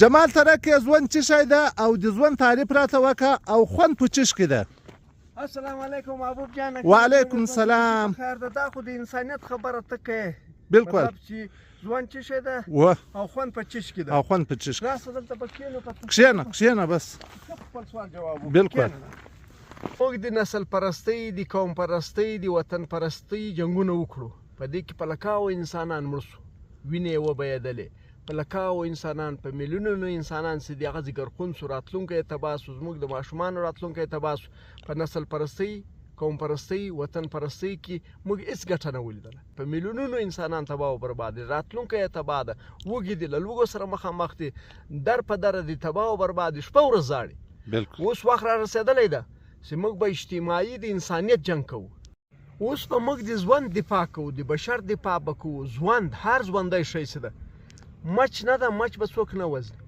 جمال ترکې ژوند څه شی ده او د ژوند تعریف راته وکړه او خوند په څه کې ده؟ السلام علیکم محبوب جان. وعلیکم السلام. خیر ده، دا خو د انسانیت خبره ته کوې. بالکل. مطلب چې ژوند څه شی ده او خوند په څه کې ده. او خوند په څه کې. راسه دلته به کښېنو. کښېنه بس. خپل سوال جواب وکړو. بالکل. موږ د نسل پرستۍ، د قوم پرستۍ، د وطن پرستۍ جنګونه وکړو. په دې کې په لکاو انسانان مړ شو، وینې یې وبهېدلې. په لکاو انسانان، په میلیونونو انسانان چې د هغه ځګرخون شو، راتلونکی یې تباه شو، زموږ د ماشومانو راتلونکی یې تباه شو. په نسل پرستۍ، قوم پرستۍ، وطن پرستۍ کې موږ هېڅ ګټه نه ولیدله. په میلیونونو انسانان تباه او برباد دي، راتلونکی یې تباه ده. وږي دي، له لوږو سره مخامخ دي، در په دره دي، تباه او برباد دي، شپه ورځ ژاړي. بالکل. اوس وخت را رسېدلی ده چې موږ به اجتماعي د انسانیت جنګ کوو. اوس به موږ د ژوند دفاع کوو، د بشر دفاع به کوو. ژوند، هر ژوندی شی څه ده؟ مچ نه ده، مچ به څوک نه وزني.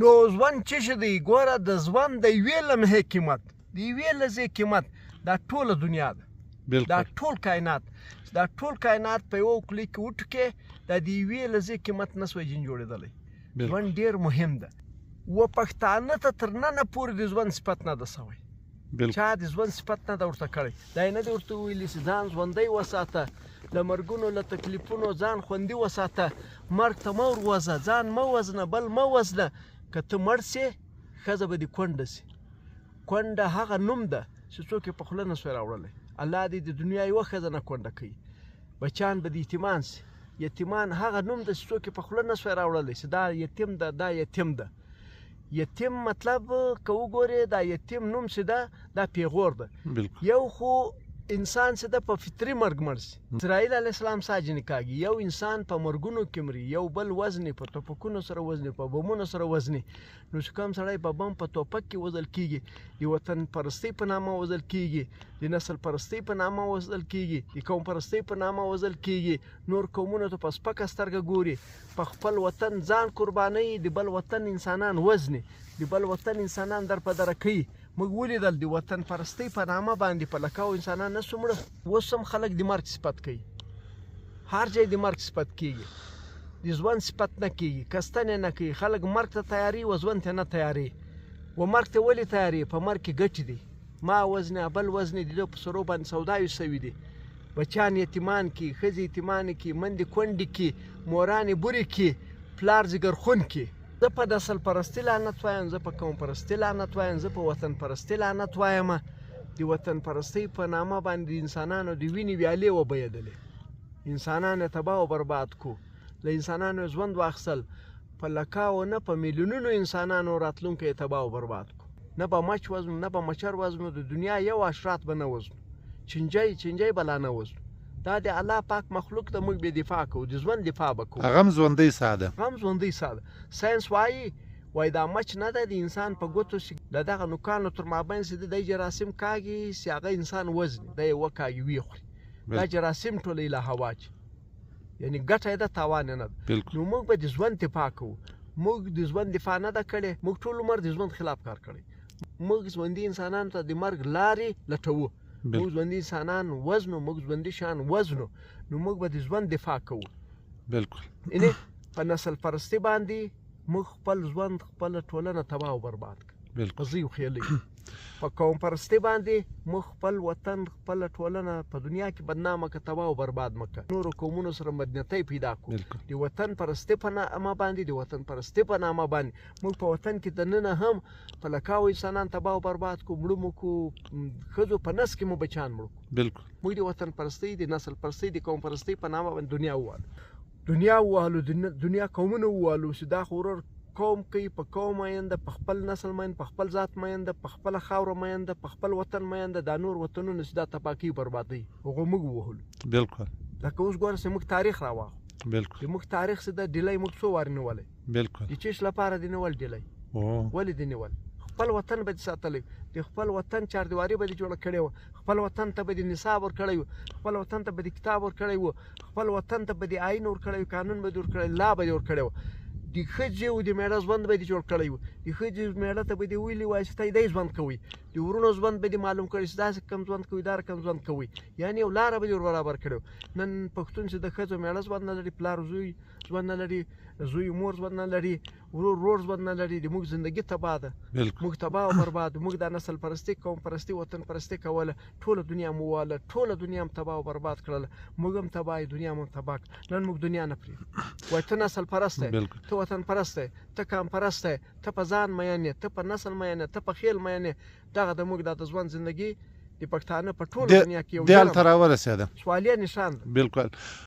نو ژوند څه شی دی؟ ګوره، د ژوند د یوې لمحې قیمت، د یوې لحظې قیمت، دا ټوله دنیا ده. دا ټول کائنات، دا ټول کائنات په یوه کلي کې وټوکې، دا د یوې لحظې قیمت نه سوی جن جوړېدلی. ژوند ډېر مهم ده. و پښتانه ته تر ننه پورې د ژوند صفت نه ده سوی. چا د ژوند صفت نه ده ورته کړی. دا یې نه دی ورته ویلي چې ځان ژوندی وساته، له مرګونو له تکلیفونو ځان خوندي وساته، مرګ ته مه وروځه، ځان مه وزنه، بل مه وزنه. که ته مړ سې، ښځه به دې کونډه سي. کونډه هغه نوم ده چې څوک یې په خوله نه سوی راوړلی. الله دې د دنیا یوه ښځه نه کونډه کوي. بچیان به د یتیمان سي. یتیمان هغه نوم ده چې څوک یې په خوله نه سوی راوړلی چې دا یتیم ده، دا یتیم ده. یتیم مطلب که وګورې، دا یتیم نوم چې ده، دا پیغور ده. یو خو انسان چې ده په فطري مرګ مړ شي. اسرائیل علیه السلام ساجنې کاږي. یو انسان په مرګونو کې مري، یو بل وزني، په ټوپکونو سره وزني، په بمونو سره وزني. نو چې کوم سړی په بم، په ټوپک کې وژل کېږي، د وطن پرستۍ په نامه وژل کېږي، د نسل پرستۍ په نامه وژل کېږي، د قوم پرستۍ په نامه وژل کېږي. نور قومونو ته په سپکه سترګه ګوري، په خپل وطن ځان قربانوي، د بل وطن انسانان وزني، د بل وطن انسانان در په دره کوي. موږ ولیدل د وطن پرستۍ په نامه باندې په لکاو انسانان نه سو مړه. اوس هم خلک د مرګ صفت کوي، هر ځای د مرګ صفت کېږي، د ژوند صفت نه کېږي، کستن یې نه کوي. خلک مرګ ته تیاري و، ژوند ته نه تیاري. و مرګ ته ولې تیاري؟ په مرګ کې ګټې دي. ما وزنې، بل وزنې، د دې په سرو باندې سوداوي سوي دي. بچیان یتیمان کې، ښځې یتیمانې کې، مندې کونډې کې، مورانې بورې کې، پلار ځګرخون کې. زه په نسل پرستي لعنت وایم، زه په قوم پرستي لعنت وایم، زه په وطن پرستي لعنت وایم. د وطن پرستۍ په نامه باندې د انسانانو د وینې ویالې وبهېدلې. انسانان یې تباه او برباد کو، له انسانانو یې ژوند واخیستل. په لکاو نه، په میلیونونو انسانانو راتلونکی یې تباه او برباد کو. نه به مچ وزنو، نه به مچر وزنو، د دنیا یو اشرات به نه وزنو، چینجی به لا نه وزنو. دا د الله پاک مخلوق ته موږ به دفاع کوو، د ژوند دفاع به کوو. هغه هم ژوندی ساده. هم ژوندی ساده. ساینس وایي دا مچ نه ده، د انسان په ګوتو چې د دغه نوکانو تر مابین چې دی جراثیم کاږي، چې هغه انسان وزني، دی یې وکاږي، ویې خوري. دا جراثیم ټوله له هوا چې یعنې ګټه یې ده، تاوان یې نه ده. نو موږ به د ژوند دفاع کوو. موږ د ژوند دفاع نه ده کړې، موږ ټول عمر د ژوند خلاف کار کړی. موږ ژوندي انسانانو ته د مرګ لارې لټوو. موږ ژوندي انسانان وزنو، موږ ژوندي شیان وزنو. نو موږ به د ژوند دفاع کوو. بالکل. یعنې په نسل پرستۍ باندې موږ خپل ژوند، خپله ټولنه تباه او برباد کړه په زیو خیالۍ. په قوم پرستۍ باندې موږ خپل وطن، خپله ټولنه په دنیا کې بدنامه کړه، تباه او برباد مه کړه. نورو قومونو سره مدنیتۍ پیدا کړو. د وطن پرستۍ په نامه باندې، د وطن پرستۍ په نامه باندې موږ په وطن کې دننه هم په لکاو انسانان تباه او برباد کړو، مړه مو کړو، ښځو په نس کې مو بچیان مړه کړو. بالکل. موږ د وطن پرستۍ، د نسل پرستۍ، د قوم پرستۍ په نامه باندې دنیا ووالو. دنیا ووالو، دنیا قومونه ووالو چې دا خو ورور قوم کوي، په قوم مین ده، په خپل نسل مین، په خپل ذات مین ده، په خپله خاوره مین ده، په خپل وطن مین ده. دا نور وطنونه چې دا تباه کوي، بربادوي، هغو موږ ووهلو. بالکل. لکه اوس ګوره چې موږ تاریخ راواخلو. بالکل. د موږ تاریخ چې ده ډیلی موږ څو وارې نیولی. بالکل. د چیش لپاره دې نیول ډیلی. ولې دې نیول؟ خپل وطن به دې ساتلی، د خپل وطن چاردیواري به دې جوړه کړې وه، خپل وطن ته به دې نصاب ورکړی و، خپل وطن ته به دې کتاب ورکړی و، خپل وطن ته به دې آیین ورکړی و، قانون به دې ورکړی، لا به دې ورکړی و. د ښځې او د میړه ژوند به دې جوړ کړی و. د ښځې میړه ته به دې ویلي وای چې ته دې ژوند کوئ، د ورونو ژوند به دې معلوم کړي چې داسې کم ژوند کوي دا رقم ژوند کوي یعنې یو لاره به دې ور برابر کړې نن پښتون چې د ښځو میړه ژوند نه لري پلار زوی ژوند نه لري زوی مور ژوند نه لري ورور ژوند نه لري د موږ زندګي تباه ده موږ تباه او برباد موږ دا نسل پرستي قوم پرستي وطن پرستي کوله ټوله دنیا مو واله ټوله دنیا هم تباه او برباد کړله موږ هم تباه دنیا هم تباه نن موږ دنیا نه پرېږدو وایي ته نسل پرست یې ته وطن پرست یې ته قام پرست یې ته په ځان مین یې ته په نسل مین یې ته په خیل مین یې دغه د موږ د ژوند زندګي د پښتانه په ټوله دنیا کې یو دې حال ته راورسېده سوالیه نشان ده بالکل